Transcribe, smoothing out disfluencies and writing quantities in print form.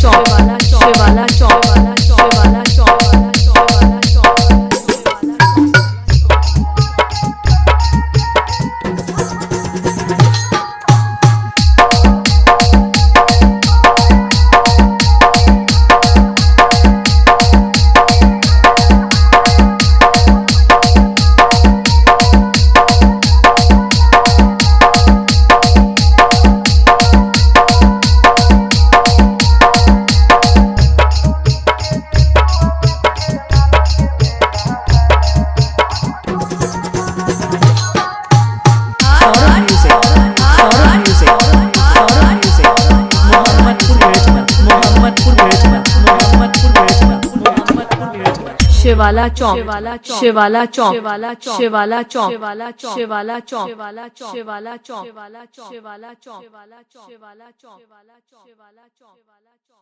चौक शिवाला चौक शिवाला चौक शिवाला चौक शिवाला चौक शिवाला चौक शिवाला चौक शिवाला चौक शिवाला चौक शिवाला चौक शिवाला चौक शिवाला चौक शिवाला चौक शिवाला चौक शिवाला चौक शिवाला चौक शिवाला चौक